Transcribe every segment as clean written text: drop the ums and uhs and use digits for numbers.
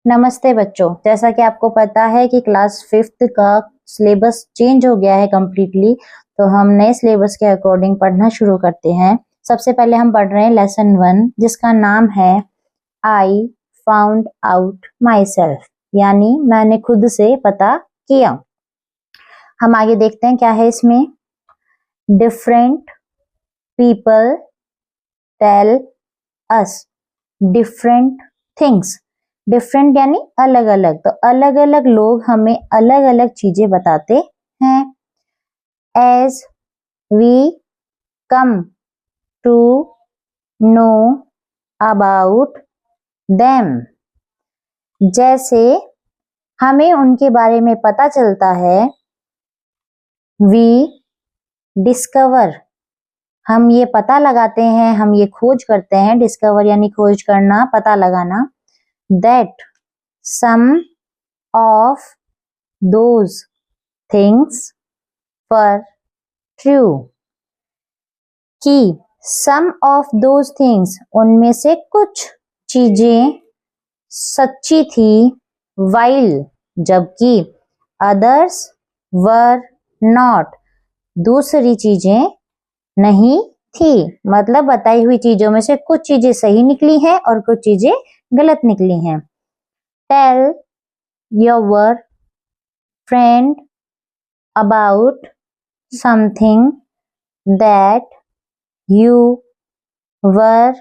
नमस्ते बच्चों, जैसा कि आपको पता है कि क्लास 5th का सिलेबस चेंज हो गया है कम्प्लीटली, तो हम नए सिलेबस के अकॉर्डिंग पढ़ना शुरू करते हैं। सबसे पहले हम पढ़ रहे हैं लेसन 1, जिसका नाम है I found out my self, यानी मैंने खुद से पता किया। हम आगे देखते हैं क्या है इसमें। Different people tell us different things. Different यानी अलग अलग, तो अलग अलग लोग हमें अलग अलग चीजें बताते हैं। As we come to know about them, जैसे हमें उनके बारे में पता चलता है। वी डिस्कवर, हम ये पता लगाते हैं, हम ये खोज करते हैं। डिस्कवर यानी खोज करना, पता लगाना। That some of those things were true, कि some of those things, उनमें से कुछ चीजें सच्ची थी। while, जबकि others were not, दूसरी चीजें नहीं थी। मतलब बताई हुई चीजों में से कुछ चीजें सही निकली हैं और कुछ चीजें गलत निकली हैं। Tell your friend about something that you were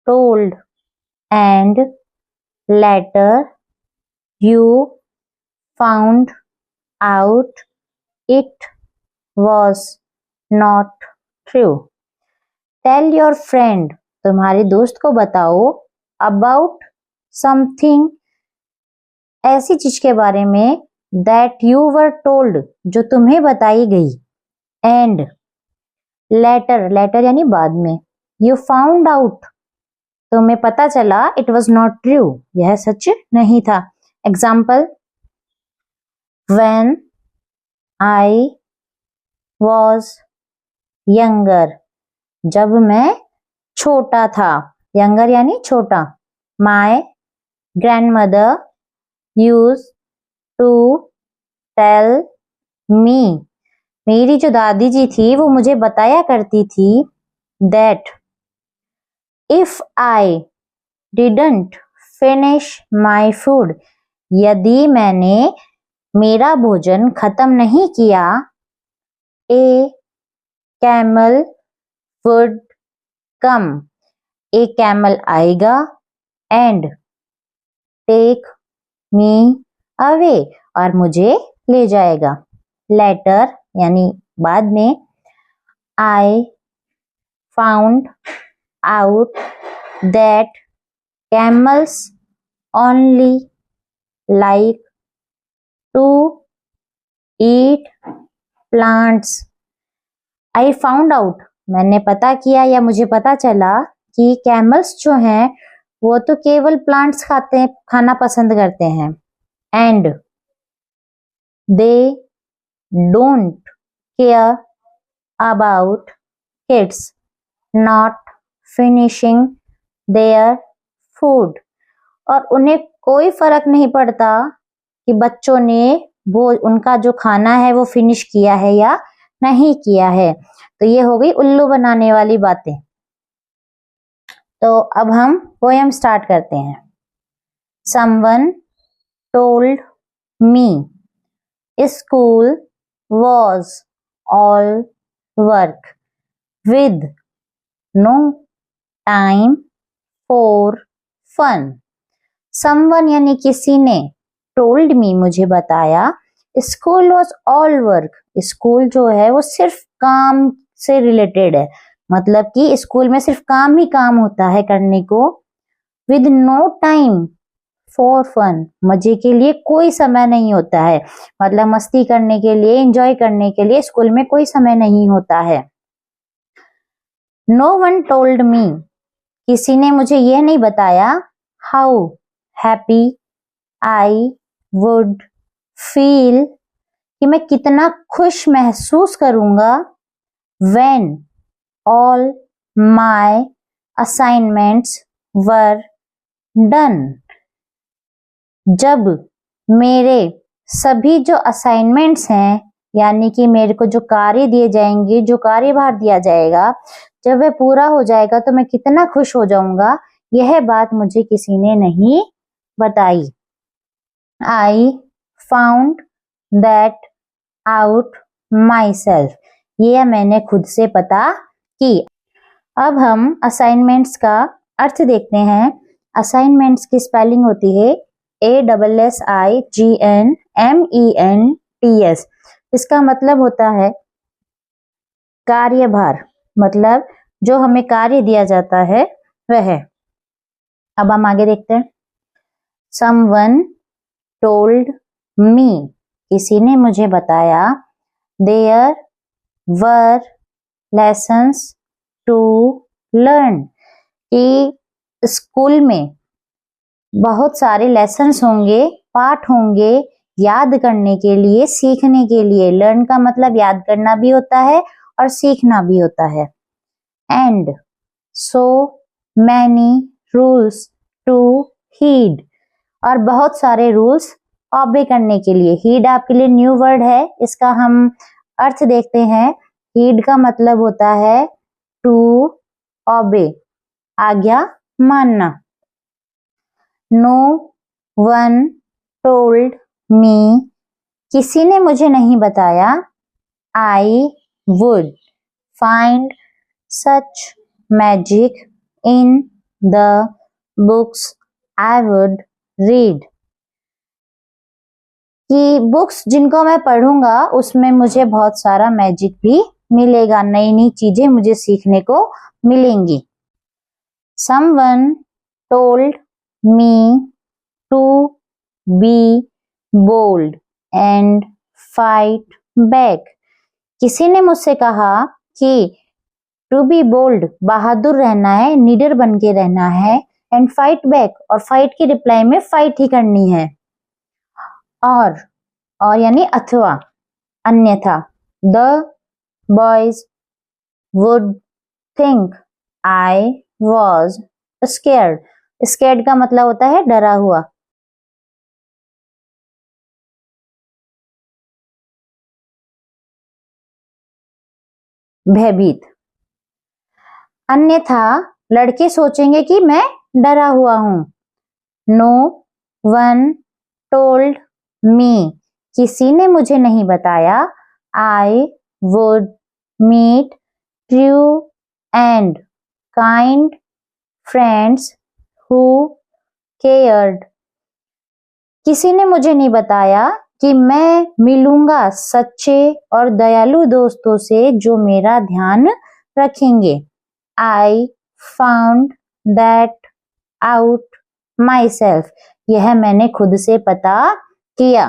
told and later you found out it was not true. Tell your friend, तुम्हारे दोस्त को बताओ, about something, ऐसी चीज के बारे में, that you were told, जो तुम्हें बताई गई, and later, later यानी बाद में, you found out, तुम्हें पता चला, it was not true, यह सच नहीं था। Example, when I was younger, जब मैं छोटा था। younger यानी छोटा। my grandmother used to tell me, मेरी जो दादी जी थी वो मुझे बताया करती थी, that if I didn't finish my food, यदि मैंने मेरा भोजन खत्म नहीं किया, a camel would come, एक कैमल आएगा, and take me away, और मुझे ले जाएगा। later यानी बाद में, I found out that camels only like to eat plants. I found out, मैंने पता किया या मुझे पता चला कि कैमल्स जो हैं वो तो केवल प्लांट्स खाना पसंद करते हैं। and they don't care about kids not finishing their food, और उन्हें कोई फर्क नहीं पड़ता कि बच्चों ने वो उनका जो खाना है वो फिनिश किया है या नहीं किया है। तो ये हो गई उल्लू बनाने वाली बातें। तो अब हम पोएम स्टार्ट करते हैं। Someone told me school was all work with no time for fun. Someone यानी किसी ने, told me मुझे बताया, school was all work, school जो है वो सिर्फ काम से रिलेटेड है, मतलब कि स्कूल में सिर्फ काम ही काम होता है करने को। with no time for fun, मजे के लिए कोई समय नहीं होता है, मतलब मस्ती करने के लिए, एंजॉय करने के लिए स्कूल में कोई समय नहीं होता है। no one told me, किसी ने मुझे यह नहीं बताया, how happy I would feel, कि मैं कितना खुश महसूस करूंगा, when all my assignments were done, जब मेरे सभी जो असाइनमेंट्स हैं, यानी कि मेरे को जो कार्य दिए जाएंगे, जो कार्यभार दिया जाएगा, जब वह पूरा हो जाएगा तो मैं कितना खुश हो जाऊंगा, यह बात मुझे किसी ने नहीं बताई। I found that out myself. यह मैंने खुद से पता की। अब हम असाइनमेंट्स का अर्थ देखते हैं। असाइनमेंट्स की स्पेलिंग होती है ASSIGNMENTS। इसका मतलब होता है कार्यभार, मतलब जो हमें कार्य दिया जाता है वह। अब हम आगे देखते हैं। Someone told me, किसी ने मुझे बताया, there were lessons to learn, कि स्कूल में बहुत सारे लेसन्स होंगे, पाठ होंगे याद करने के लिए, सीखने के लिए। लर्न का मतलब याद करना भी होता है और सीखना भी होता है। And so many rules to heed, और बहुत सारे रूल्स ऑबे करने के लिए। हीड आपके लिए न्यू वर्ड है, इसका हम अर्थ देखते हैं। हीड का मतलब होता है टू ऑबे, आज्ञा मानना। नो वन टोल्ड मी, किसी ने मुझे नहीं बताया, I would find such magic in the books I would read, कि बुक्स जिनको मैं पढ़ूंगा उसमें मुझे बहुत सारा मैजिक भी मिलेगा, नई नई चीजें मुझे सीखने को मिलेंगी। Someone told me to be bold and fight back, किसी ने मुझसे कहा कि टू बी बोल्ड, बहादुर रहना है, निडर बन के रहना है, एंड फाइट बैक, और फाइट की रिप्लाई में फाइट ही करनी है। और यानी अथवा, अन्यथा। The boys would think I was scared, scared का मतलब होता है डरा हुआ। भयभीत। अन्यथा लड़के सोचेंगे कि मैं डरा हुआ हूं। नो वन टोल्ड मी, किसी ने मुझे नहीं बताया, I would meet true and kind friends who cared, किसी ने मुझे नहीं बताया कि मैं मिलूंगा सच्चे और दयालु दोस्तों से जो मेरा ध्यान रखेंगे। I found that out my self, यह मैंने खुद से पता किया।